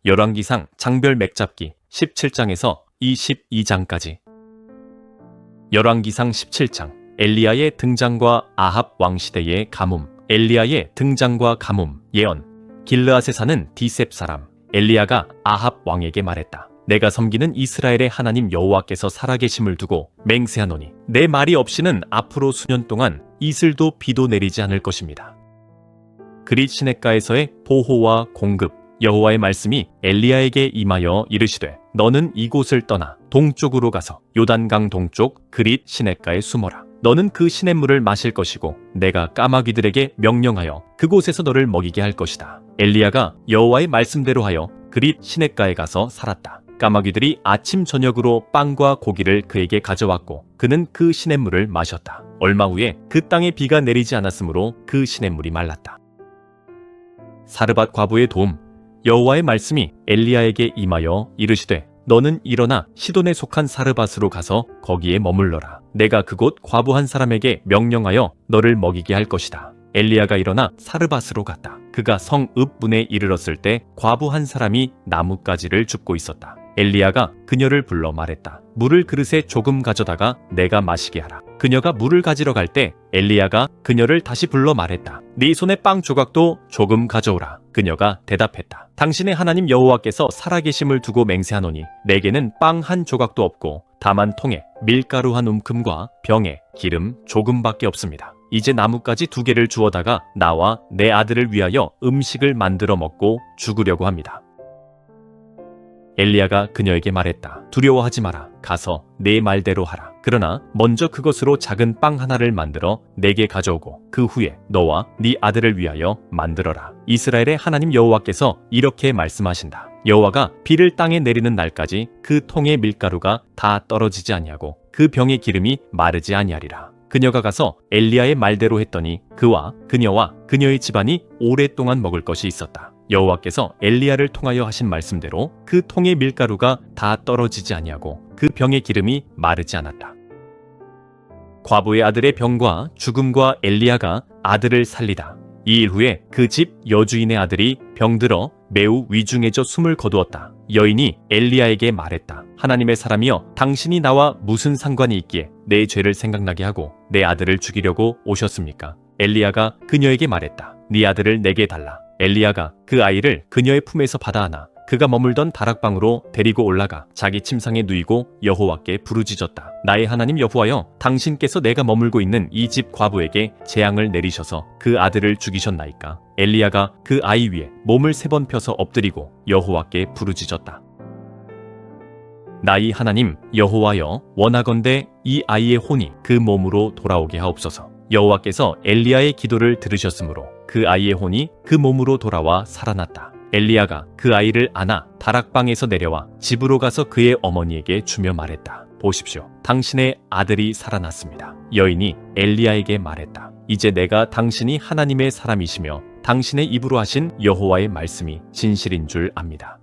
열왕기상 장별 맥잡기 17장에서 22장까지. 열왕기상 17장 엘리야의 등장과 아합 왕시대의 가뭄. 엘리야의 등장과 가뭄. 예언. 길르앗에 사는 디셉 사람 엘리야가 아합 왕에게 말했다. 내가 섬기는 이스라엘의 하나님 여호와께서 살아계심을 두고 맹세하노니 내 말이 없이는 앞으로 수년 동안 이슬도 비도 내리지 않을 것입니다. 그릿 시냇가에서의 보호와 공급. 여호와의 말씀이 엘리야에게 임하여 이르시되 너는 이곳을 떠나 동쪽으로 가서 요단강 동쪽 그릿 시냇가에 숨어라. 너는 그 시냇물을 마실 것이고 내가 까마귀들에게 명령하여 그곳에서 너를 먹이게 할 것이다. 엘리야가 여호와의 말씀대로 하여 그릿 시냇가에 가서 살았다. 까마귀들이 아침 저녁으로 빵과 고기를 그에게 가져왔고 그는 그 시냇물을 마셨다. 얼마 후에 그 땅에 비가 내리지 않았으므로 그 시냇물이 말랐다. 사르밧 과부의 도움. 여호와의 말씀이 엘리야에게 임하여 이르시되 너는 일어나 시돈에 속한 사르밧으로 가서 거기에 머물러라. 내가 그곳 과부 한 사람에게 명령하여 너를 먹이게 할 것이다. 엘리야가 일어나 사르밧으로 갔다. 그가 성 읍문에 이르렀을 때 과부 한 사람이 나뭇가지를 줍고 있었다. 엘리야가 그녀를 불러 말했다. 물을 그릇에 조금 가져다가 내가 마시게 하라. 그녀가 물을 가지러 갈 때 엘리야가 그녀를 다시 불러 말했다. 네 손에 빵 조각도 조금 가져오라. 그녀가 대답했다. 당신의 하나님 여호와께서 살아계심을 두고 맹세하노니 내게는 빵 한 조각도 없고 다만 통에 밀가루 한 움큼과 병에 기름 조금밖에 없습니다. 이제 나뭇가지 2개를 주워다가 나와 내 아들을 위하여 음식을 만들어 먹고 죽으려고 합니다. 엘리야가 그녀에게 말했다. 두려워하지 마라. 가서 내 말대로 하라. 그러나 먼저 그것으로 작은 빵 하나를 만들어 내게 가져오고 그 후에 너와 네 아들을 위하여 만들어라. 이스라엘의 하나님 여호와께서 이렇게 말씀하신다. 여호와가 비를 땅에 내리는 날까지 그 통의 밀가루가 다 떨어지지 아니하고 그 병의 기름이 마르지 아니하리라. 그녀가 가서 엘리야의 말대로 했더니 그와 그녀와 그녀의 집안이 오랫동안 먹을 것이 있었다. 여호와께서 엘리야를 통하여 하신 말씀대로 그 통의 밀가루가 다 떨어지지 아니하고 그 병의 기름이 마르지 않았다. 과부의 아들의 병과 죽음과 엘리야가 아들을 살리다. 이 일 후에 그 집 여주인의 아들이 병들어 매우 위중해져 숨을 거두었다. 여인이 엘리야에게 말했다. 하나님의 사람이여, 당신이 나와 무슨 상관이 있기에 내 죄를 생각나게 하고 내 아들을 죽이려고 오셨습니까? 엘리야가 그녀에게 말했다. 네 아들을 내게 달라. 엘리야가 그 아이를 그녀의 품에서 받아 안아 그가 머물던 다락방으로 데리고 올라가 자기 침상에 누이고 여호와께 부르짖었다. 나의 하나님 여호와여, 당신께서 내가 머물고 있는 이 집 과부에게 재앙을 내리셔서 그 아들을 죽이셨나이까? 엘리야가 그 아이 위에 몸을 3번 펴서 엎드리고 여호와께 부르짖었다. 나의 하나님 여호와여, 원하건대 이 아이의 혼이 그 몸으로 돌아오게 하옵소서. 여호와께서 엘리야의 기도를 들으셨으므로 그 아이의 혼이 그 몸으로 돌아와 살아났다. 엘리야가 그 아이를 안아 다락방에서 내려와 집으로 가서 그의 어머니에게 주며 말했다. 보십시오, 당신의 아들이 살아났습니다. 여인이 엘리야에게 말했다. 이제 내가 당신이 하나님의 사람이시며 당신의 입으로 하신 여호와의 말씀이 진실인 줄 압니다.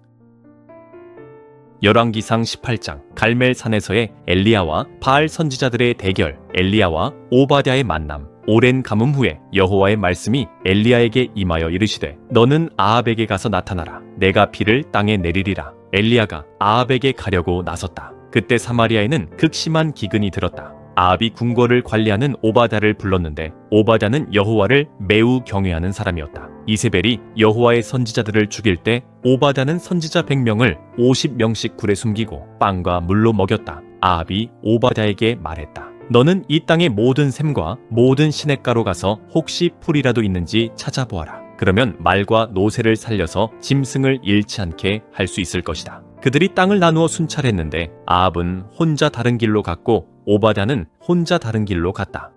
열왕기상 18장 갈멜산에서의 엘리야와 바알 선지자들의 대결. 엘리야와 오바댜의 만남. 오랜 가뭄 후에 여호와의 말씀이 엘리야에게 임하여 이르시되 너는 아합에게 가서 나타나라. 내가 비를 땅에 내리리라. 엘리야가 아합에게 가려고 나섰다. 그때 사마리아에는 극심한 기근이 들었다. 아합이 궁궐을 관리하는 오바댜를 불렀는데 오바댜는 여호와를 매우 경외하는 사람이었다. 이세벨이 여호와의 선지자들을 죽일 때 오바댜는 선지자 100명을 50명씩 굴에 숨기고 빵과 물로 먹였다. 아합이 오바댜에게 말했다. 너는 이 땅의 모든 샘과 모든 시냇가로 가서 혹시 풀이라도 있는지 찾아보아라. 그러면 말과 노새를 살려서 짐승을 잃지 않게 할 수 있을 것이다. 그들이 땅을 나누어 순찰했는데 아합은 혼자 다른 길로 갔고 오바댜는 혼자 다른 길로 갔다.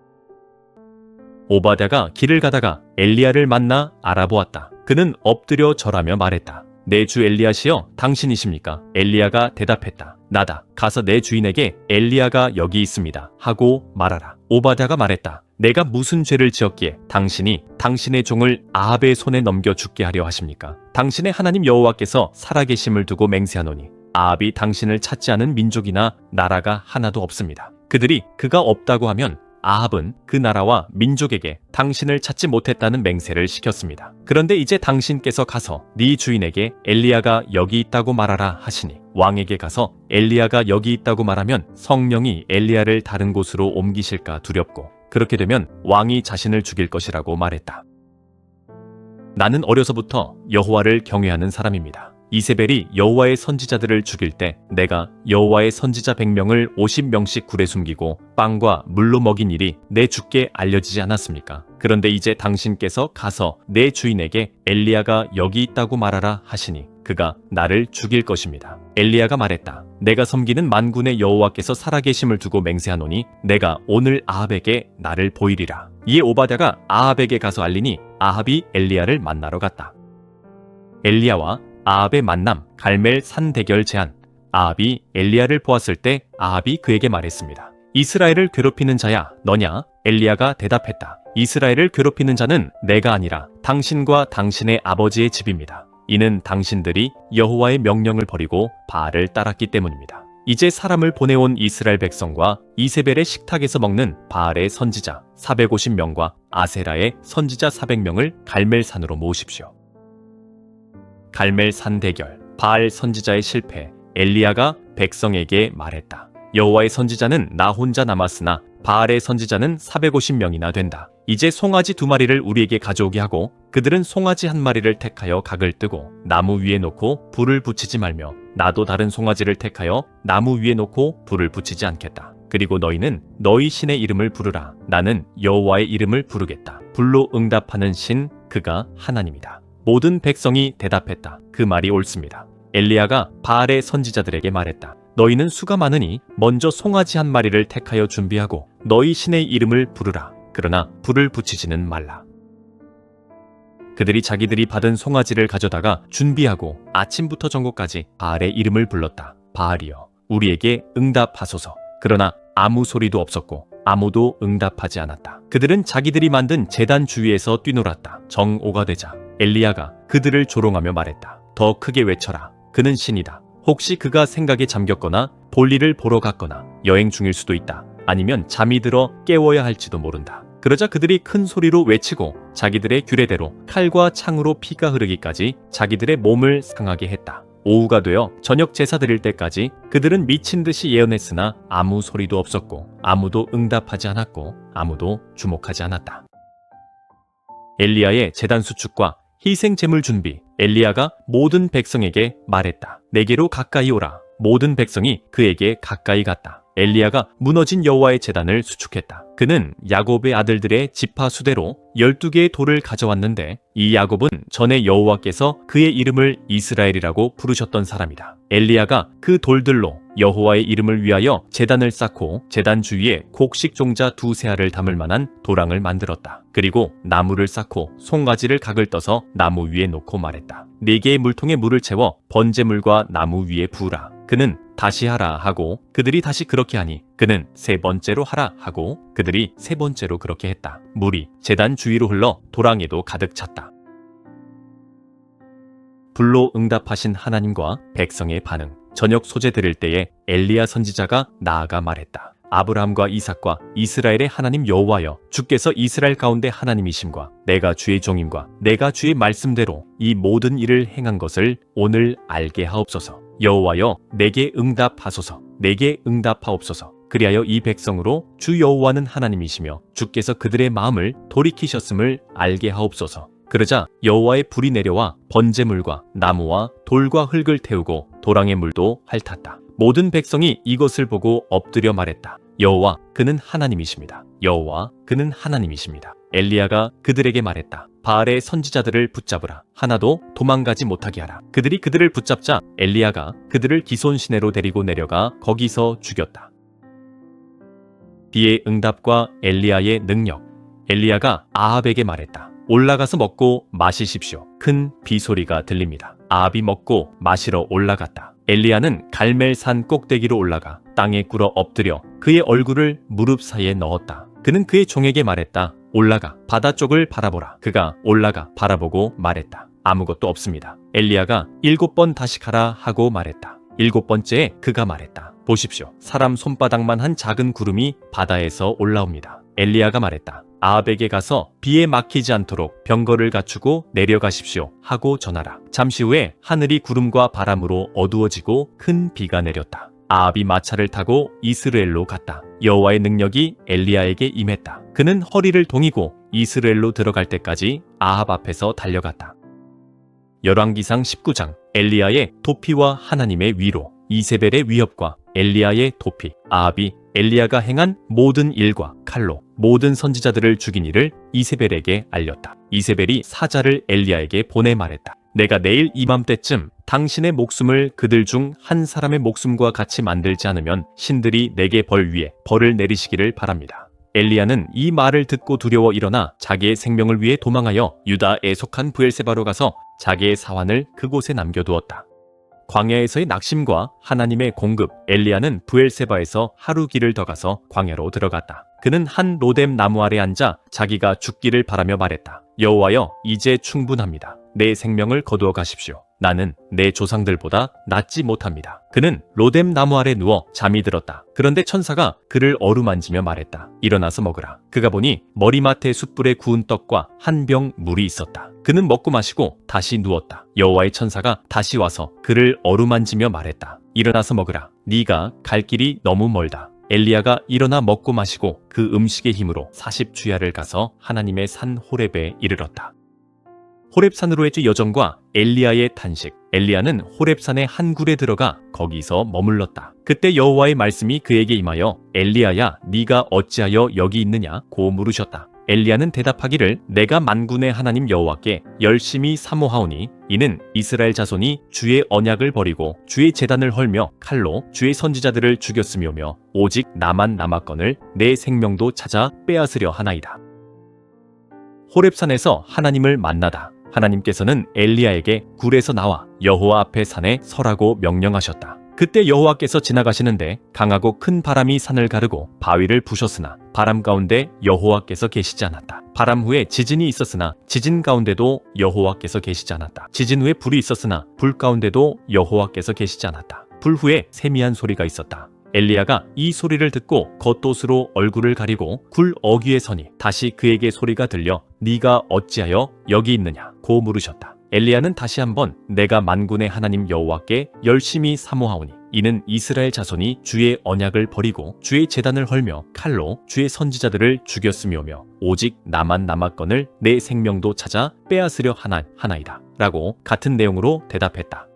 오바댜가 길을 가다가 엘리야를 만나 알아보았다. 그는 엎드려 절하며 말했다. 내 주 엘리야시여, 당신이십니까? 엘리야가 대답했다. 나다. 가서 내 주인에게 엘리야가 여기 있습니다 하고 말하라. 오바댜가 말했다. 내가 무슨 죄를 지었기에 당신이 당신의 종을 아합의 손에 넘겨 죽게 하려 하십니까? 당신의 하나님 여호와께서 살아계심을 두고 맹세하노니 아합이 당신을 찾지 않은 민족이나 나라가 하나도 없습니다. 그들이 그가 없다고 하면 아합은 그 나라와 민족에게 당신을 찾지 못했다는 맹세를 시켰습니다. 그런데 이제 당신께서 가서 네 주인에게 엘리야가 여기 있다고 말하라 하시니 왕에게 가서 엘리야가 여기 있다고 말하면 성령이 엘리야를 다른 곳으로 옮기실까 두렵고 그렇게 되면 왕이 자신을 죽일 것이라고 말했다. 나는 어려서부터 여호와를 경외하는 사람입니다. 이세벨이 여호와의 선지자들을 죽일 때 내가 여호와의 선지자 100명을 50명씩 굴에 숨기고 빵과 물로 먹인 일이 내 주께 알려지지 않았습니까? 그런데 이제 당신께서 가서 내 주인에게 엘리야가 여기 있다고 말하라 하시니 그가 나를 죽일 것입니다. 엘리야가 말했다. 내가 섬기는 만군의 여호와께서 살아계심을 두고 맹세하노니 내가 오늘 아합에게 나를 보이리라. 이에 오바댜가 아합에게 가서 알리니 아합이 엘리야를 만나러 갔다. 엘리야와 아합의 만남, 갈멜 산 대결 제안. 아합이 엘리야를 보았을 때 아합이 그에게 말했습니다. 이스라엘을 괴롭히는 자야 너냐? 엘리야가 대답했다. 이스라엘을 괴롭히는 자는 내가 아니라 당신과 당신의 아버지의 집입니다. 이는 당신들이 여호와의 명령을 버리고 바알을 따랐기 때문입니다. 이제 사람을 보내온 이스라엘 백성과 이세벨의 식탁에서 먹는 바알의 선지자 450명과 아세라의 선지자 400명을 갈멜산으로 모으십시오. 갈멜산 대결, 바알 선지자의 실패. 엘리야가 백성에게 말했다. 여호와의 선지자는 나 혼자 남았으나 바알의 선지자는 450명이나 된다. 이제 송아지 2마리를 우리에게 가져오게 하고 그들은 송아지 1마리를 택하여 각을 뜨고 나무 위에 놓고 불을 붙이지 말며 나도 다른 송아지를 택하여 나무 위에 놓고 불을 붙이지 않겠다. 그리고 너희는 너희 신의 이름을 부르라. 나는 여호와의 이름을 부르겠다. 불로 응답하는 신, 그가 하나님이다. 모든 백성이 대답했다. 그 말이 옳습니다. 엘리야가 바알의 선지자들에게 말했다. 너희는 수가 많으니 먼저 송아지 1마리를 택하여 준비하고 너희 신의 이름을 부르라. 그러나 불을 붙이지는 말라. 그들이 자기들이 받은 송아지를 가져다가 준비하고 아침부터 정오까지 바알의 이름을 불렀다. 바알이여, 우리에게 응답하소서. 그러나 아무 소리도 없었고 아무도 응답하지 않았다. 그들은 자기들이 만든 제단 주위에서 뛰놀았다. 정오가 되자 엘리야가 그들을 조롱하며 말했다. 더 크게 외쳐라. 그는 신이다. 혹시 그가 생각에 잠겼거나 볼일을 보러 갔거나 여행 중일 수도 있다. 아니면 잠이 들어 깨워야 할지도 모른다. 그러자 그들이 큰 소리로 외치고 자기들의 규례대로 칼과 창으로 피가 흐르기까지 자기들의 몸을 상하게 했다. 오후가 되어 저녁 제사 드릴 때까지 그들은 미친 듯이 예언했으나 아무 소리도 없었고 아무도 응답하지 않았고 아무도 주목하지 않았다. 엘리야의 제단 수축과 희생 제물 준비. 엘리야가 모든 백성에게 말했다. 내게로 가까이 오라. 모든 백성이 그에게 가까이 갔다. 엘리야가 무너진 여호와의 제단을 수축했다. 그는 야곱의 아들들의 지파 수대로 12개의 돌을 가져왔는데 이 야곱은 전에 여호와께서 그의 이름을 이스라엘이라고 부르셨던 사람이다. 엘리야가 그 돌들로 여호와의 이름을 위하여 제단을 쌓고 제단 주위에 곡식 종자 2세알을 담을 만한 도랑을 만들었다. 그리고 나무를 쌓고 송아지를 각을 떠서 나무 위에 놓고 말했다. 4개의 물통에 물을 채워 번제물과 나무 위에 부으라. 그는 다시 하라 하고 그들이 다시 그렇게 하니 그는 3번째로 하라 하고 그들이 3번째로 그렇게 했다. 물이 제단 주위로 흘러 도랑에도 가득 찼다. 불로 응답하신 하나님과 백성의 반응. 저녁 소재 드릴 때에 엘리야 선지자가 나아가 말했다. 아브라함과 이삭과 이스라엘의 하나님 여호와여, 주께서 이스라엘 가운데 하나님이심과 내가 주의 종임과 내가 주의 말씀대로 이 모든 일을 행한 것을 오늘 알게 하옵소서. 여호와여, 내게 응답하소서. 내게 응답하옵소서. 그리하여 이 백성으로 주 여호와는 하나님이시며 주께서 그들의 마음을 돌이키셨음을 알게 하옵소서. 그러자 여호와의 불이 내려와 번제물과 나무와 돌과 흙을 태우고 도랑의 물도 핥았다. 모든 백성이 이것을 보고 엎드려 말했다. 여호와, 그는 하나님이십니다. 여호와, 그는 하나님이십니다. 엘리야가 그들에게 말했다. 바알의 선지자들을 붙잡으라. 하나도 도망가지 못하게 하라. 그들이 그들을 붙잡자 엘리야가 그들을 기손 시내로 데리고 내려가 거기서 죽였다. 비의 응답과 엘리야의 능력. 엘리야가 아합에게 말했다. 올라가서 먹고 마시십시오. 큰 비소리가 들립니다. 아합이 먹고 마시러 올라갔다. 엘리야는 갈멜산 꼭대기로 올라가 땅에 꿇어 엎드려 그의 얼굴을 무릎 사이에 넣었다. 그는 그의 종에게 말했다. 올라가 바다 쪽을 바라보라. 그가 올라가 바라보고 말했다. 아무것도 없습니다. 엘리야가 7번 다시 가라 하고 말했다. 7번째에 그가 말했다. 보십시오. 사람 손바닥만 한 작은 구름이 바다에서 올라옵니다. 엘리야가 말했다. 아합에게 가서 비에 막히지 않도록 병거를 갖추고 내려가십시오 하고 전하라. 잠시 후에 하늘이 구름과 바람으로 어두워지고 큰 비가 내렸다. 아합이 마차를 타고 이스라엘로 갔다. 여호와의 능력이 엘리야에게 임했다. 그는 허리를 동이고 이스라엘로 들어갈 때까지 아합 앞에서 달려갔다. 열왕기상 19장 엘리야의 도피와 하나님의 위로. 이세벨의 위협과 엘리야의 도피. 아합이 엘리야가 행한 모든 일과 칼로 모든 선지자들을 죽인 일을 이세벨에게 알렸다. 이세벨이 사자를 엘리야에게 보내 말했다. 내가 내일 이맘때쯤 당신의 목숨을 그들 중 한 사람의 목숨과 같이 만들지 않으면 신들이 내게 벌 위에 벌을 내리시기를 바랍니다. 엘리야는 이 말을 듣고 두려워 일어나 자기의 생명을 위해 도망하여 유다에 속한 브엘세바로 가서 자기의 사환을 그곳에 남겨두었다. 광야에서의 낙심과 하나님의 공급. 엘리야는 브엘세바에서 하루 길을 더 가서 광야로 들어갔다. 그는 한 로뎀 나무 아래 앉아 자기가 죽기를 바라며 말했다. 여호와여, 이제 충분합니다. 내 생명을 거두어 가십시오. 나는 내 조상들보다 낫지 못합니다. 그는 로뎀 나무 아래 누워 잠이 들었다. 그런데 천사가 그를 어루만지며 말했다. 일어나서 먹으라. 그가 보니 머리맡에 숯불에 구운 떡과 한 병 물이 있었다. 그는 먹고 마시고 다시 누웠다. 여호와의 천사가 다시 와서 그를 어루만지며 말했다. 일어나서 먹으라. 네가 갈 길이 너무 멀다. 엘리야가 일어나 먹고 마시고 그 음식의 힘으로 40주야를 가서 하나님의 산 호렙에 이르렀다. 호렙산으로의 여정과 엘리야의 탄식. 엘리야는 호렙산의 한 굴에 들어가 거기서 머물렀다. 그때 여호와의 말씀이 그에게 임하여 엘리야야, 네가 어찌하여 여기 있느냐고 물으셨다. 엘리야는 대답하기를 내가 만군의 하나님 여호와께 열심히 사모하오니 이는 이스라엘 자손이 주의 언약을 버리고 주의 제단을 헐며 칼로 주의 선지자들을 죽였으며며 오직 나만 남았거늘 내 생명도 찾아 빼앗으려 하나이다. 호렙산에서 하나님을 만나다. 하나님께서는 엘리야에게 굴에서 나와 여호와 앞에 산에 서라고 명령하셨다. 그때 여호와께서 지나가시는데 강하고 큰 바람이 산을 가르고 바위를 부셨으나 바람 가운데 여호와께서 계시지 않았다. 바람 후에 지진이 있었으나 지진 가운데도 여호와께서 계시지 않았다. 지진 후에 불이 있었으나 불 가운데도 여호와께서 계시지 않았다. 불 후에 세미한 소리가 있었다. 엘리야가 이 소리를 듣고 겉옷으로 얼굴을 가리고 굴 어귀에 서니 다시 그에게 소리가 들려 네가 어찌하여 여기 있느냐고 물으셨다. 엘리야는 다시 한번 내가 만군의 하나님 여호와께 열심히 사모하오니 이는 이스라엘 자손이 주의 언약을 버리고 주의 제단을 헐며 칼로 주의 선지자들을 죽였으며며 오직 나만 남았거늘 내 생명도 찾아 빼앗으려 하나이다 라고 같은 내용으로 대답했다.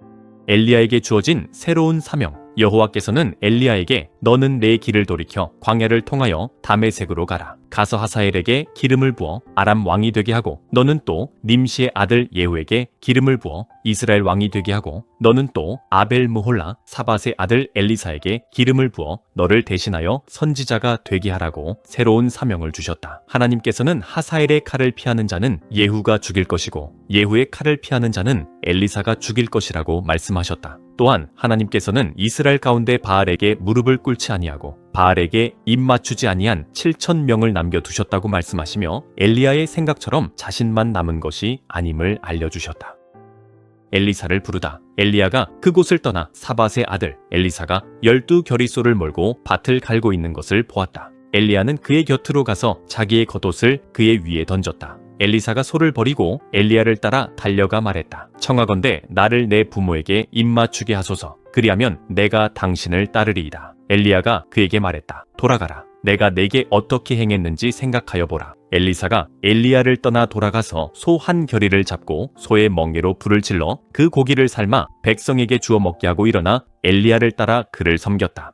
엘리야에게 주어진 새로운 사명. 여호와께서는 엘리야에게 너는 내 길을 돌이켜 광야를 통하여 다메섹으로 가라. 가서 하사엘에게 기름을 부어 아람 왕이 되게 하고 너는 또 님시의 아들 예후에게 기름을 부어 이스라엘 왕이 되게 하고 너는 또 아벨 무홀라 사밧의 아들 엘리사에게 기름을 부어 너를 대신하여 선지자가 되게 하라고 새로운 사명을 주셨다. 하나님께서는 하사엘의 칼을 피하는 자는 예후가 죽일 것이고 예후의 칼을 피하는 자는 엘리사가 죽일 것이라고 말씀하셨다. 또한 하나님께서는 이스라엘 가운데 바알에게 무릎을 꿇지 아니하고 바알에게 입 맞추지 아니한 7,000명을 남겨두셨다고 말씀하시며 엘리야의 생각처럼 자신만 남은 것이 아님을 알려주셨다. 엘리사를 부르다. 엘리야가 그곳을 떠나 사밧의 아들 엘리사가 12겨리소를 몰고 밭을 갈고 있는 것을 보았다. 엘리야는 그의 곁으로 가서 자기의 겉옷을 그의 위에 던졌다. 엘리사가 소를 버리고 엘리야를 따라 달려가 말했다. 청하건대 나를 내 부모에게 입맞추게 하소서. 그리하면 내가 당신을 따르리이다. 엘리야가 그에게 말했다. 돌아가라. 내가 내게 어떻게 행했는지 생각하여 보라. 엘리사가 엘리야를 떠나 돌아가서 소 한 겨리를 잡고 소의 멍에로 불을 질러 그 고기를 삶아 백성에게 주어 먹게 하고 일어나 엘리야를 따라 그를 섬겼다.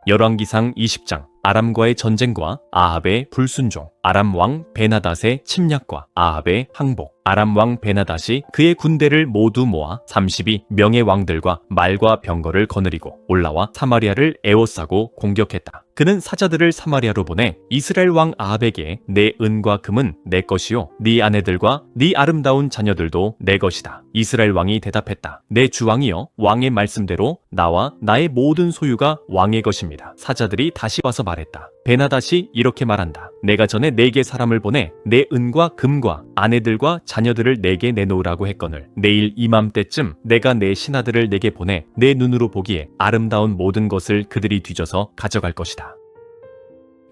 열왕기상 20장 아람과의 전쟁과 아합의 불순종. 아람 왕 베나닷의 침략과 아합의 항복. 아람 왕 베나닷이 그의 군대를 모두 모아 32명의 왕들과 말과 병거를 거느리고 올라와 사마리아를 에워싸고 공격했다. 그는 사자들을 사마리아로 보내 이스라엘 왕 아합에게 내 은과 금은 내 것이요 네 아내들과 네 아름다운 자녀들도 내 것이다. 이스라엘 왕이 대답했다. 내 주왕이여, 왕의 말씀대로 나와 나의 모든 소유가 왕의 것입니다. 사자들이 다시 와서 말했다. 베나닷이 이렇게 말한다. 내가 전에 네게 사람을 보내 내 은과 금과 아내들과 자녀들을 내게 내놓으라고 했거늘 내일 이맘때쯤 내가 내 신하들을 내게 보내 내 눈으로 보기에 아름다운 모든 것을 그들이 뒤져서 가져갈 것이다.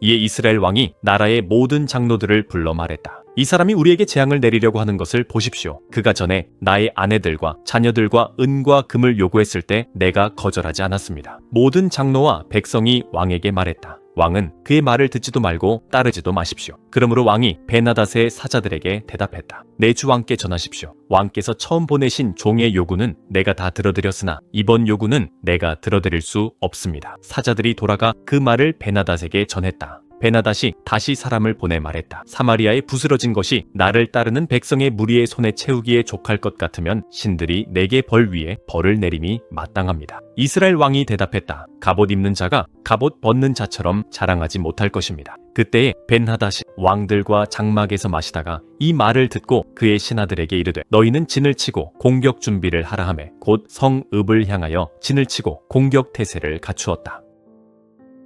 이에 이스라엘 왕이 나라의 모든 장로들을 불러 말했다. 이 사람이 우리에게 재앙을 내리려고 하는 것을 보십시오. 그가 전에 나의 아내들과 자녀들과 은과 금을 요구했을 때 내가 거절하지 않았습니다. 모든 장로와 백성이 왕에게 말했다. 왕은 그의 말을 듣지도 말고 따르지도 마십시오. 그러므로 왕이 베나닷의 사자들에게 대답했다. 내 주 왕께 전하십시오. 왕께서 처음 보내신 종의 요구는 내가 다 들어드렸으나 이번 요구는 내가 들어드릴 수 없습니다. 사자들이 돌아가 그 말을 베나닷에게 전했다. 베나닷이 다시 사람을 보내 말했다. 사마리아에 부스러진 것이 나를 따르는 백성의 무리의 손에 채우기에 족할 것 같으면 신들이 내게 벌 위에 벌을 내림이 마땅합니다. 이스라엘 왕이 대답했다. 갑옷 입는 자가 갑옷 벗는 자처럼 자랑하지 못할 것입니다. 그때에 벤하닷이 왕들과 장막에서 마시다가 이 말을 듣고 그의 신하들에게 이르되 너희는 진을 치고 공격 준비를 하라 하매 곧 성읍을 향하여 진을 치고 공격 태세를 갖추었다.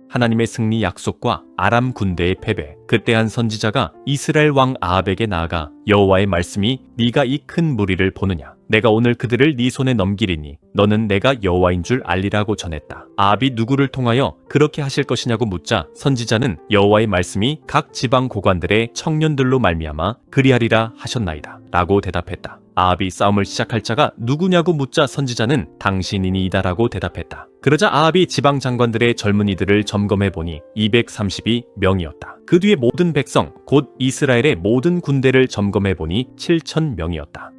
하나님의 승리 약속과 아람 군대의 패배. 그때 한 선지자가 이스라엘 왕 아합에게 나아가 여호와의 말씀이 네가 이 큰 무리를 보느냐? 내가 오늘 그들을 네 손에 넘기리니 너는 내가 여호와인 줄 알리라고 전했다. 아합이 누구를 통하여 그렇게 하실 것이냐고 묻자 선지자는 여호와의 말씀이 각 지방 고관들의 청년들로 말미암아 그리하리라 하셨나이다 라고 대답했다. 아합이 싸움을 시작할 자가 누구냐고 묻자 선지자는 당신이니이다라고 대답했다. 그러자 아합이 지방 장관들의 젊은이들을 점검해보니 232명이었다. 그 뒤에 모든 백성 곧 이스라엘의 모든 군대를 점검해보니 7,000명이었다.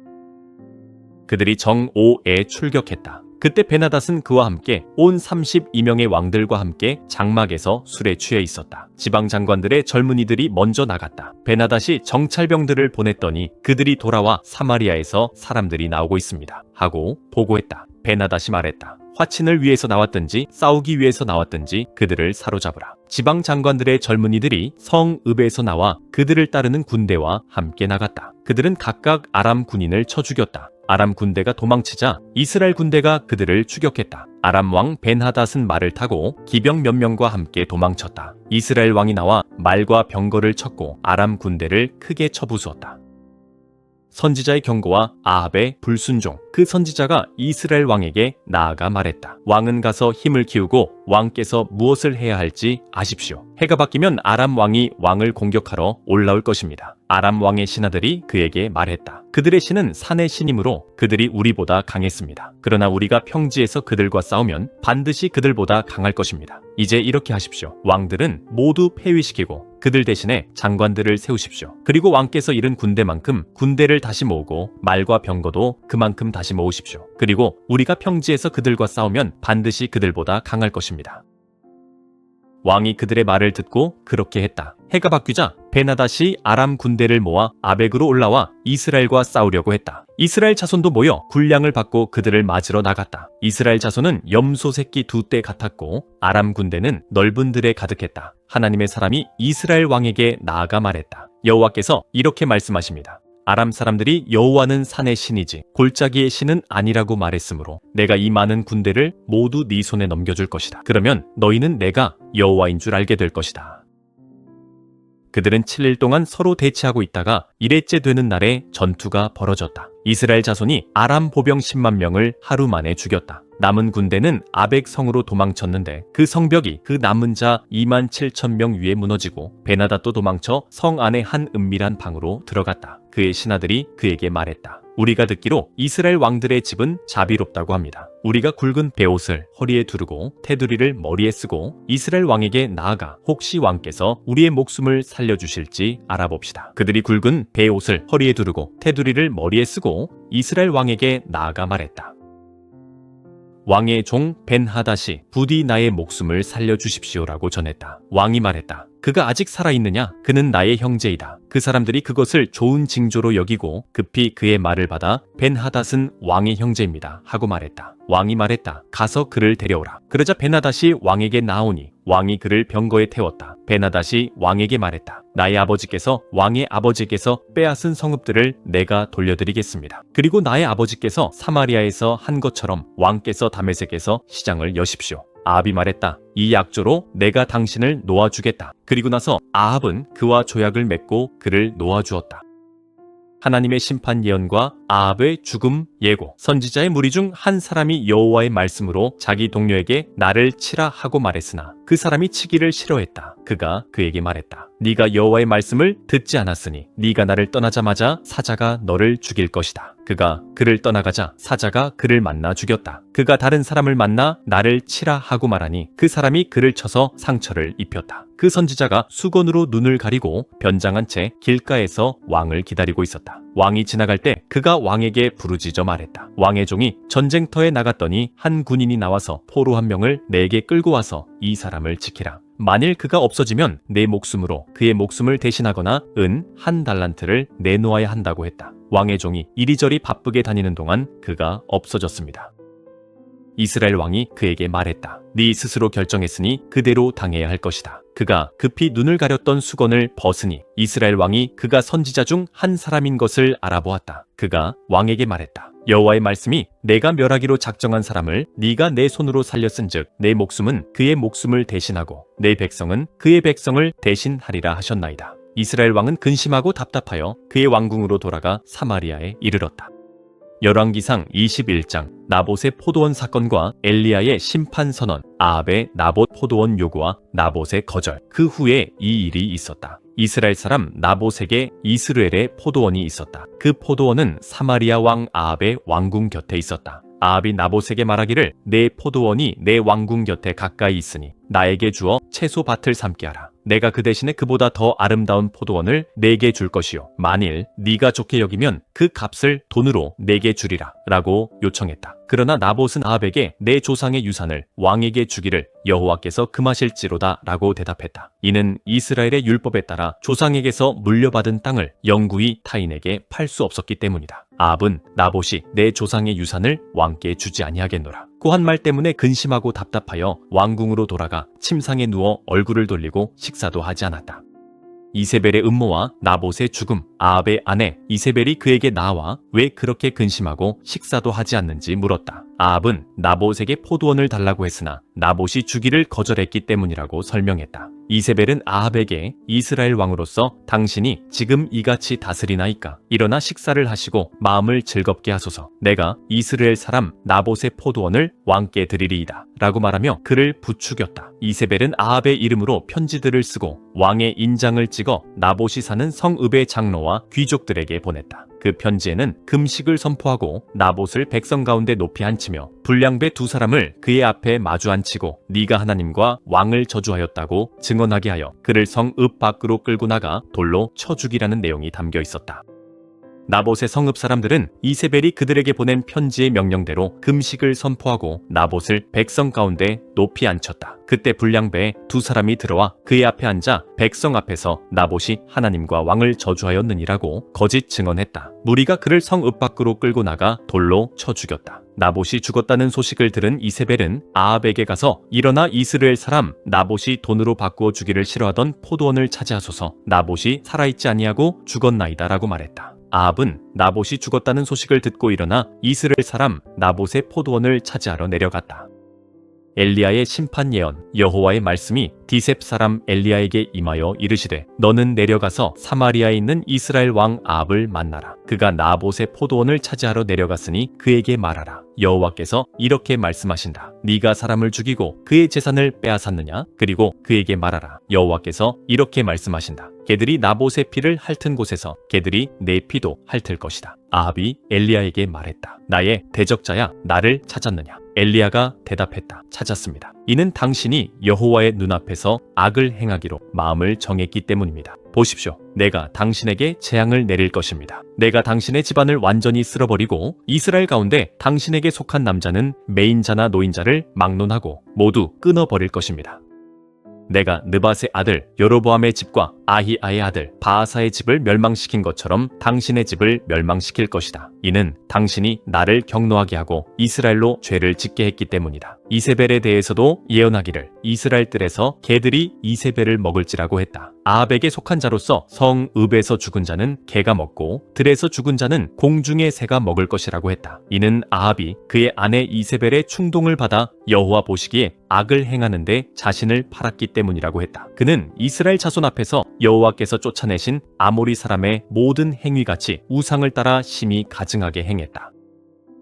그들이 정오에 출격했다. 그때 베나닷은 그와 함께 온 32명의 왕들과 함께 장막에서 술에 취해 있었다. 지방 장관들의 젊은이들이 먼저 나갔다. 베나닷이 정찰병들을 보냈더니 그들이 돌아와 사마리아에서 사람들이 나오고 있습니다 하고 보고했다. 베나닷이 말했다. 화친을 위해서 나왔든지 싸우기 위해서 나왔든지 그들을 사로잡으라. 지방 장관들의 젊은이들이 성읍에서 나와 그들을 따르는 군대와 함께 나갔다. 그들은 각각 아람 군인을 쳐 죽였다. 아람 군대가 도망치자 이스라엘 군대가 그들을 추격했다. 아람 왕 벤하닷은 말을 타고 기병 몇 명과 함께 도망쳤다. 이스라엘 왕이 나와 말과 병거를 쳤고 아람 군대를 크게 쳐부수었다. 선지자의 경고와 아합의 불순종. 그 선지자가 이스라엘 왕에게 나아가 말했다. 왕은 가서 힘을 키우고 왕께서 무엇을 해야 할지 아십시오. 해가 바뀌면 아람 왕이 왕을 공격하러 올라올 것입니다. 아람 왕의 신하들이 그에게 말했다. 그들의 신은 산의 신이므로 그들이 우리보다 강했습니다. 그러나 우리가 평지에서 그들과 싸우면 반드시 그들보다 강할 것입니다. 이제 이렇게 하십시오. 왕들은 모두 폐위시키고 그들 대신에 장관들을 세우십시오. 그리고 왕께서 잃은 군대만큼 군대를 다시 모으고 말과 병거도 그만큼 다시 모으십시오. 그리고 우리가 평지에서 그들과 싸우면 반드시 그들보다 강할 것입니다. 왕이 그들의 말을 듣고 그렇게 했다. 해가 바뀌자 베나닷이 아람 군대를 모아 아벡으로 올라와 이스라엘과 싸우려고 했다. 이스라엘 자손도 모여 군량을 받고 그들을 맞으러 나갔다. 이스라엘 자손은 염소 새끼 2떼 같았고 아람 군대는 넓은 들에 가득했다. 하나님의 사람이 이스라엘 왕에게 나아가 말했다. 여호와께서 이렇게 말씀하십니다. 아람 사람들이 여호와는 산의 신이지 골짜기의 신은 아니라고 말했으므로 내가 이 많은 군대를 모두 네 손에 넘겨줄 것이다. 그러면 너희는 내가 여호와인 줄 알게 될 것이다. 그들은 7일 동안 서로 대치하고 있다가 1회째 되는 날에 전투가 벌어졌다. 이스라엘 자손이 아람 보병 10만 명을 하루 만에 죽였다. 남은 군대는 아벡 성으로 도망쳤는데 그 성벽이 그 남은 자 27,000명 위에 무너지고 베나닷도 도망쳐 성 안의 한 은밀한 방으로 들어갔다. 그의 신하들이 그에게 말했다. 우리가 듣기로 이스라엘 왕들의 집은 자비롭다고 합니다. 우리가 굵은 베옷을 허리에 두르고 테두리를 머리에 쓰고 이스라엘 왕에게 나아가 혹시 왕께서 우리의 목숨을 살려주실지 알아봅시다. 그들이 굵은 베옷을 허리에 두르고 테두리를 머리에 쓰고 이스라엘 왕에게 나아가 말했다. 왕의 종 벤하닷이 부디 나의 목숨을 살려주십시오라고 전했다. 왕이 말했다. 그가 아직 살아있느냐? 그는 나의 형제이다. 그 사람들이 그것을 좋은 징조로 여기고 급히 그의 말을 받아 벤하닷은 왕의 형제입니다 하고 말했다. 왕이 말했다. 가서 그를 데려오라. 그러자 벤하닷이 왕에게 나오니 왕이 그를 병거에 태웠다. 벤하닷이 왕에게 말했다. 나의 아버지께서 왕의 아버지께서 빼앗은 성읍들을 내가 돌려드리겠습니다. 그리고 나의 아버지께서 사마리아에서 한 것처럼 왕께서 다메섹에서 시장을 여십시오. 아합이 말했다. 이 약조로 내가 당신을 놓아주겠다. 그리고 나서 아합은 그와 조약을 맺고 그를 놓아주었다. 하나님의 심판 예언과 아합의 죽음 예고. 선지자의 무리 중 한 사람이 여호와의 말씀으로 자기 동료에게 나를 치라 하고 말했으나 그 사람이 치기를 싫어했다. 그가 그에게 말했다. 네가 여호와의 말씀을 듣지 않았으니 네가 나를 떠나자마자 사자가 너를 죽일 것이다. 그가 그를 떠나가자 사자가 그를 만나 죽였다. 그가 다른 사람을 만나 나를 치라 하고 말하니 그 사람이 그를 쳐서 상처를 입혔다. 그 선지자가 수건으로 눈을 가리고 변장한 채 길가에서 왕을 기다리고 있었다. 왕이 지나갈 때 그가 왕에게 부르짖어 말했다. 왕의 종이 전쟁터에 나갔더니 한 군인이 나와서 포로 한 명을 내게 끌고 와서 이 사람을 지키라. 만일 그가 없어지면 내 목숨으로 그의 목숨을 대신하거나 은 1달란트를 내놓아야 한다고 했다. 왕의 종이 이리저리 바쁘게 다니는 동안 그가 없어졌습니다. 이스라엘 왕이 그에게 말했다. 네 스스로 결정했으니 그대로 당해야 할 것이다. 그가 급히 눈을 가렸던 수건을 벗으니 이스라엘 왕이 그가 선지자 중 한 사람인 것을 알아보았다. 그가 왕에게 말했다. 여호와의 말씀이 내가 멸하기로 작정한 사람을 네가 내 손으로 살렸은즉 내 목숨은 그의 목숨을 대신하고 내 백성은 그의 백성을 대신하리라 하셨나이다. 이스라엘 왕은 근심하고 답답하여 그의 왕궁으로 돌아가 사마리아에 이르렀다. 열왕기상 21장 나봇의 포도원 사건과 엘리야의 심판 선언, 아합의 나봇 포도원 요구와 나봇의 거절. 그 후에 이 일이 있었다. 이스라엘 사람 나봇에게 이스르엘의 포도원이 있었다. 그 포도원은 사마리아 왕 아합의 왕궁 곁에 있었다. 아합이 나봇에게 말하기를 내 포도원이 내 왕궁 곁에 가까이 있으니 나에게 주어 채소 밭을 삼게 하라. 내가 그 대신에 그보다 더 아름다운 포도원을 내게 줄 것이요 만일 네가 좋게 여기면 그 값을 돈으로 내게 주리라 라고 요청했다. 그러나 나봇은 아합에게 내 조상의 유산을 왕에게 주기를 여호와께서 금하실지로다 라고 대답했다. 이는 이스라엘의 율법에 따라 조상에게서 물려받은 땅을 영구히 타인에게 팔 수 없었기 때문이다. 아합은 나봇이 내 조상의 유산을 왕께 주지 아니하겠노라 고 한 말 때문에 근심하고 답답하여 왕궁으로 돌아가 침상에 누워 얼굴을 돌리고 식사도 하지 않았다. 이세벨의 음모와 나봇의 죽음, 아합의 아내 이세벨이 그에게 나와 왜 그렇게 근심하고 식사도 하지 않는지 물었다. 아합은 나봇에게 포도원을 달라고 했으나 나봇이 주기를 거절했기 때문이라고 설명했다. 이세벨은 아합에게 이스라엘 왕으로서 당신이 지금 이같이 다스리나이까 일어나 식사를 하시고 마음을 즐겁게 하소서. 내가 이스라엘 사람 나봇의 포도원을 왕께 드리리이다 라고 말하며 그를 부추겼다. 이세벨은 아합의 이름으로 편지들을 쓰고 왕의 인장을 찍어 나봇이 사는 성읍의 장로와 귀족들에게 보냈다. 그 편지에는 금식을 선포하고 나봇을 백성 가운데 높이 앉히며 불량배 2사람을 그의 앞에 마주 앉히고 네가 하나님과 왕을 저주하였다고 증언하게 하여 그를 성읍 밖으로 끌고 나가 돌로 쳐 죽이라는 내용이 담겨 있었다. 나봇의 성읍 사람들은 이세벨이 그들에게 보낸 편지의 명령대로 금식을 선포하고 나봇을 백성 가운데 높이 앉혔다. 그때 불량배에 2사람이 들어와 그의 앞에 앉아 백성 앞에서 나봇이 하나님과 왕을 저주하였느니라고 거짓 증언했다. 무리가 그를 성읍 밖으로 끌고 나가 돌로 쳐 죽였다. 나봇이 죽었다는 소식을 들은 이세벨은 아합에게 가서 일어나 이스라엘 사람 나봇이 돈으로 바꾸어 주기를 싫어하던 포도원을 차지하소서. 나봇이 살아있지 아니하고 죽었나이다 라고 말했다. 아합은 나봇이 죽었다는 소식을 듣고 일어나 이스라엘 사람 나봇의 포도원을 차지하러 내려갔다. 엘리야의 심판 예언. 여호와의 말씀이 디셉 사람 엘리야에게 임하여 이르시되 너는 내려가서 사마리아에 있는 이스라엘 왕 아합을 만나라. 그가 나봇의 포도원을 차지하러 내려갔으니 그에게 말하라. 여호와께서 이렇게 말씀하신다. 네가 사람을 죽이고 그의 재산을 빼앗았느냐? 그리고 그에게 말하라. 여호와께서 이렇게 말씀하신다. 개들이 나봇의 피를 핥은 곳에서 개들이 내 피도 핥을 것이다. 아합이 엘리야에게 말했다. 나의 대적자야, 나를 찾았느냐? 엘리야가 대답했다. 찾았습니다. 이는 당신이 여호와의 눈앞에서 악을 행하기로 마음을 정했기 때문입니다. 보십시오. 내가 당신에게 재앙을 내릴 것입니다. 내가 당신의 집안을 완전히 쓸어버리고 이스라엘 가운데 당신에게 속한 남자는 매인자나 노인자를 막론하고 모두 끊어버릴 것입니다. 내가 느밧의 아들 여로보암의 집과 아히아의 아들 바아사의 집을 멸망시킨 것처럼 당신의 집을 멸망시킬 것이다. 이는 당신이 나를 경노하게 하고 이스라엘로 죄를 짓게 했기 때문이다. 이세벨에 대해서도 예언하기를 이스라엘 뜰에서 개들이 이세벨을 먹을지라고 했다. 아합에게 속한 자로서 성읍에서 죽은 자는 개가 먹고 들에서 죽은 자는 공중의 새가 먹을 것이라고 했다. 이는 아합이 그의 아내 이세벨의 충동을 받아 여호와 보시기에 악을 행하는데 자신을 팔았기 때문이라고 했다. 그는 이스라엘 자손 앞에서 여호와께서 쫓아내신 아모리 사람의 모든 행위같이 우상을 따라 심히 가증하게 행했다.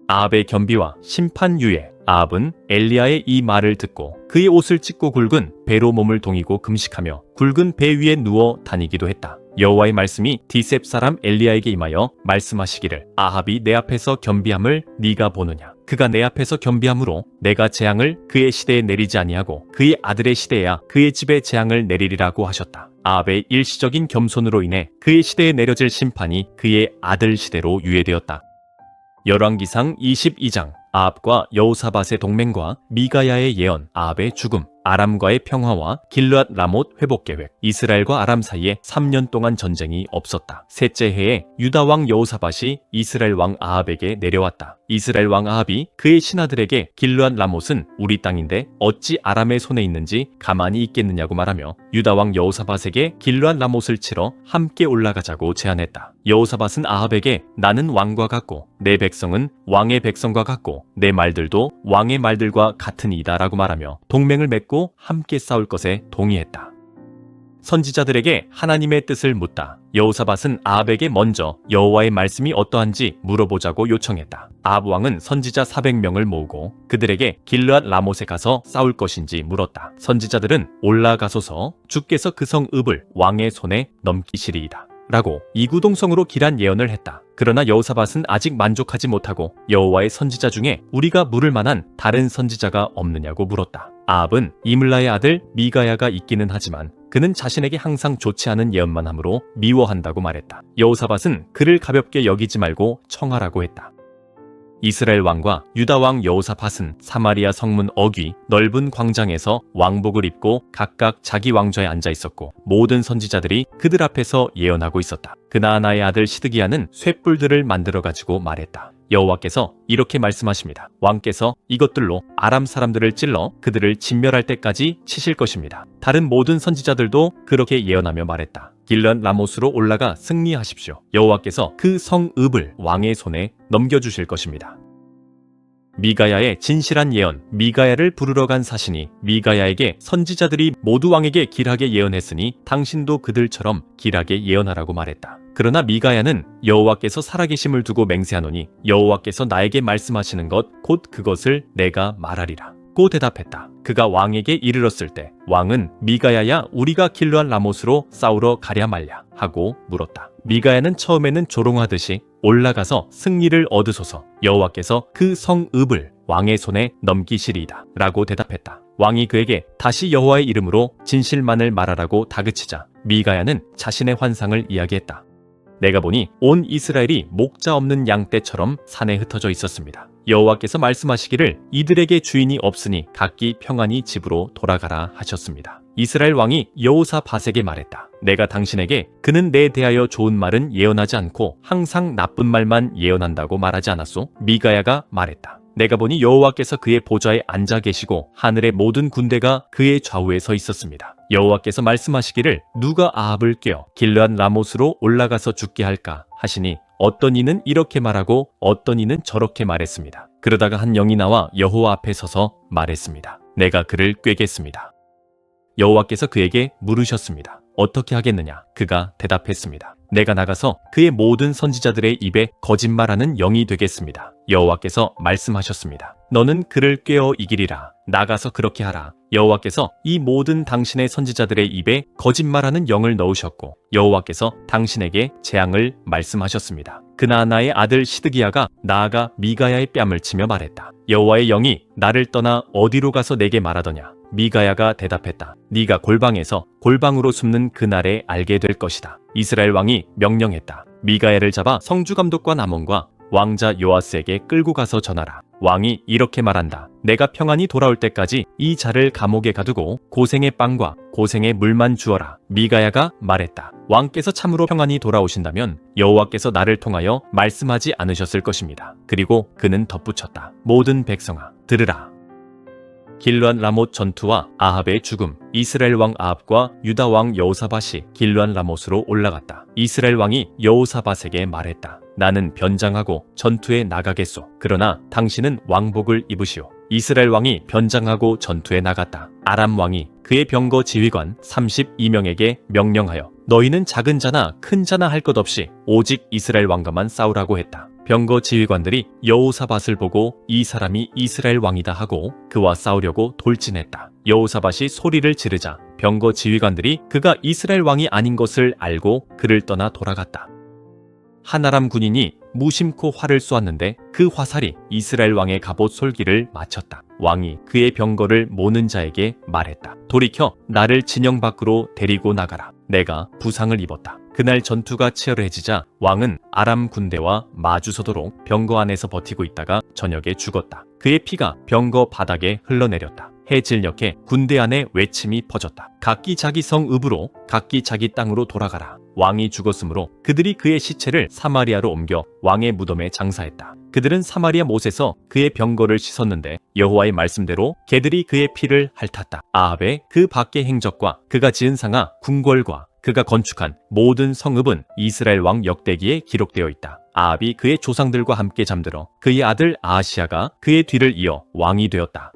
아합의 겸비와 심판 유예. 아합은 엘리야의 이 말을 듣고 그의 옷을 찢고 굵은 배로 몸을 동이고 금식하며 굵은 배 위에 누워 다니기도 했다. 여호와의 말씀이 디셉 사람 엘리야에게 임하여 말씀하시기를 아합이 내 앞에서 겸비함을 네가 보느냐. 그가 내 앞에서 겸비함으로 내가 재앙을 그의 시대에 내리지 아니하고 그의 아들의 시대에야 그의 집에 재앙을 내리리라고 하셨다. 아합의 일시적인 겸손으로 인해 그의 시대에 내려질 심판이 그의 아들 시대로 유예되었다. 열왕기상 22장 아합과 여호사밧의 동맹과 미가야의 예언, 아합의 죽음, 아람과의 평화와 길르앗 라못 회복 계획. 이스라엘과 아람 사이에 3년 동안 전쟁이 없었다. 셋째 해에 유다 왕 여호사밧이 이스라엘 왕 아합에게 내려왔다. 이스라엘 왕 아합이 그의 신하들에게 길르앗 라못은 우리 땅인데 어찌 아람의 손에 있는지 가만히 있겠느냐고 말하며 유다 왕 여호사밧에게 길르앗 라못을 치러 함께 올라가자고 제안했다. 여호사밧은 아합에게 나는 왕과 같고 내 백성은 왕의 백성과 같고 내 말들도 왕의 말들과 같으니이다 라고 말하며 동맹을 맺고 함께 싸울 것에 동의했다. 선지자들에게 하나님의 뜻을 묻다. 여호사밧은 아합에게 먼저 여호와의 말씀이 어떠한지 물어보자고 요청했다. 아합 왕은 선지자 400명을 모으고 그들에게 길르앗 라못에 가서 싸울 것인지 물었다. 선지자들은 올라가소서 주께서 그 성읍을 왕의 손에 넘기시리이다 라고 이구동성으로 길한 예언을 했다. 그러나 여호사밧은 아직 만족하지 못하고 여호와의 선지자 중에 우리가 물을 만한 다른 선지자가 없느냐고 물었다. 아합은 이물라의 아들 미가야가 있기는 하지만 그는 자신에게 항상 좋지 않은 예언만 하므로 미워한다고 말했다. 여호사밧은 그를 가볍게 여기지 말고 청하라고 했다. 이스라엘 왕과 유다 왕 여호사밧은 사마리아 성문 어귀 넓은 광장에서 왕복을 입고 각각 자기 왕좌에 앉아 있었고 모든 선지자들이 그들 앞에서 예언하고 있었다. 그나아나의 아들 시드기야는 쇳불들을 만들어 가지고 말했다. 여호와께서 이렇게 말씀하십니다. 왕께서 이것들로 아람 사람들을 찔러 그들을 진멸할 때까지 치실 것입니다. 다른 모든 선지자들도 그렇게 예언하며 말했다. 길르앗 라못으로 올라가 승리하십시오. 여호와께서 그 성읍을 왕의 손에 넘겨주실 것입니다. 미가야의 진실한 예언. 미가야를 부르러 간 사신이 미가야에게 선지자들이 모두 왕에게 길하게 예언했으니 당신도 그들처럼 길하게 예언하라고 말했다. 그러나 미가야는 여호와께서 살아계심을 두고 맹세하노니 여호와께서 나에게 말씀하시는 것 곧 그것을 내가 말하리라 고 대답했다. 그가 왕에게 이르렀을 때 왕은 미가야야 우리가 길르앗 라못으로 싸우러 가랴 말랴 하고 물었다. 미가야는 처음에는 조롱하듯이 올라가서 승리를 얻으소서 여호와께서 그 성읍을 왕의 손에 넘기시리이다 라고 대답했다. 왕이 그에게 다시 여호와의 이름으로 진실만을 말하라고 다그치자 미가야는 자신의 환상을 이야기했다. 내가 보니 온 이스라엘이 목자 없는 양떼처럼 산에 흩어져 있었습니다. 여호와께서 말씀하시기를 이들에게 주인이 없으니 각기 평안히 집으로 돌아가라 하셨습니다. 이스라엘 왕이 여호사밧에게 말했다. 내가 당신에게 그는 내 대하여 좋은 말은 예언하지 않고 항상 나쁜 말만 예언한다고 말하지 않았소? 미가야가 말했다. 내가 보니 여호와께서 그의 보좌에 앉아 계시고 하늘의 모든 군대가 그의 좌우에 서 있었습니다. 여호와께서 말씀하시기를 누가 아합을 꿰어 길르앗 라못으로 올라가서 죽게 할까 하시니 어떤 이는 이렇게 말하고 어떤 이는 저렇게 말했습니다. 그러다가 한 영이 나와 여호와 앞에 서서 말했습니다. 내가 그를 꿰겠습니다. 여호와께서 그에게 물으셨습니다. 어떻게 하겠느냐? 그가 대답했습니다. 내가 나가서 그의 모든 선지자들의 입에 거짓말하는 영이 되겠습니다. 여호와께서 말씀하셨습니다. 너는 그를 꿰어 이기리라. 나가서 그렇게 하라. 여호와께서 이 모든 당신의 선지자들의 입에 거짓말하는 영을 넣으셨고 여호와께서 당신에게 재앙을 말씀하셨습니다. 그나아나의 아들 시드기야가 나아가 미가야의 뺨을 치며 말했다. 여호와의 영이 나를 떠나 어디로 가서 내게 말하더냐? 미가야가 대답했다. 네가 골방에서 골방으로 숨는 그날에 알게 될 것이다. 이스라엘 왕이 명령했다. 미가야를 잡아 성주 감독관 아몬과 왕자 요아스에게 끌고 가서 전하라. 왕이 이렇게 말한다. 내가 평안히 돌아올 때까지 이 자를 감옥에 가두고 고생의 빵과 고생의 물만 주어라. 미가야가 말했다. 왕께서 참으로 평안히 돌아오신다면 여호와께서 나를 통하여 말씀하지 않으셨을 것입니다. 그리고 그는 덧붙였다. 모든 백성아, 들으라. 길르앗 라못 전투와 아합의 죽음. 이스라엘 왕 아합과 유다 왕 여호사밧이 길르앗 라못으로 올라갔다. 이스라엘 왕이 여호사밧에게 말했다. 나는 변장하고 전투에 나가겠소. 그러나 당신은 왕복을 입으시오. 이스라엘 왕이 변장하고 전투에 나갔다. 아람 왕이 그의 병거 지휘관 32명에게 명령하여 너희는 작은 자나 큰 자나 할 것 없이 오직 이스라엘 왕과만 싸우라고 했다. 병거 지휘관들이 여호사밧을 보고 이 사람이 이스라엘 왕이다 하고 그와 싸우려고 돌진했다. 여호사밧이 소리를 지르자 병거 지휘관들이 그가 이스라엘 왕이 아닌 것을 알고 그를 떠나 돌아갔다. 한 아람 군인이 무심코 활을 쏘았는데 그 화살이 이스라엘 왕의 갑옷 솔기를 맞췄다. 왕이 그의 병거를 모는 자에게 말했다. 돌이켜 나를 진영 밖으로 데리고 나가라. 내가 부상을 입었다. 그날 전투가 치열해지자 왕은 아람 군대와 마주서도록 병거 안에서 버티고 있다가 저녁에 죽었다. 그의 피가 병거 바닥에 흘러내렸다. 해질녘에 군대 안에 외침이 퍼졌다. 각기 자기 성읍으로 각기 자기 땅으로 돌아가라. 왕이 죽었으므로 그들이 그의 시체를 사마리아로 옮겨 왕의 무덤에 장사했다. 그들은 사마리아 못에서 그의 병거를 씻었는데 여호와의 말씀대로 개들이 그의 피를 핥았다. 아합의 그 밖의 행적과 그가 지은 상하 궁궐과 그가 건축한 모든 성읍은 이스라엘 왕 역대기에 기록되어 있다. 아합이 그의 조상들과 함께 잠들어 그의 아들 아하시아가 그의 뒤를 이어 왕이 되었다.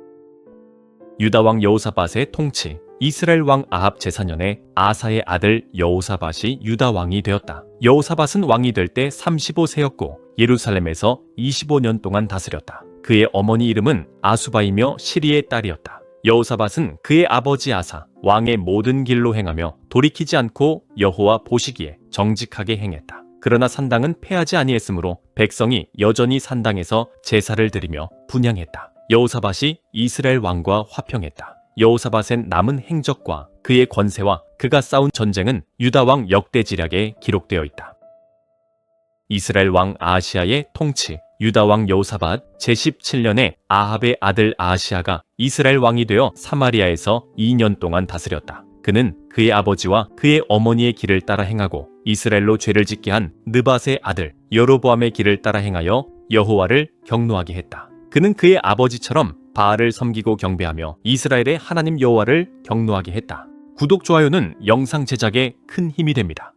유다 왕 여호사밧의 통치. 이스라엘 왕 아합 제4년에 아사의 아들 여호사밧이 유다 왕이 되었다. 여호사밧은 왕이 될 때 35세였고 예루살렘에서 25년 동안 다스렸다. 그의 어머니 이름은 아수바이며 시리의 딸이었다. 여호사밧은 그의 아버지 아사 왕의 모든 길로 행하며 돌이키지 않고 여호와 보시기에 정직하게 행했다. 그러나 산당은 패하지 아니했으므로 백성이 여전히 산당에서 제사를 드리며 분향했다. 여호사밧이 이스라엘 왕과 화평했다. 여호사밧의 남은 행적과 그의 권세와 그가 싸운 전쟁은 유다 왕 역대지략에 기록되어 있다. 이스라엘 왕 아하시아의 통치. 유다 왕 여호사밧 제17년에 아합의 아들 아하시아가 이스라엘 왕이 되어 사마리아에서 2년 동안 다스렸다. 그는 그의 아버지와 그의 어머니의 길을 따라 행하고 이스라엘로 죄를 짓게 한 느밧의 아들 여로보암의 길을 따라 행하여 여호와를 경노하게 했다. 그는 그의 아버지처럼 바알을 섬기고 경배하며 이스라엘의 하나님 여호와를 경노하게 했다. 구독, 좋아요는 영상 제작에 큰 힘이 됩니다.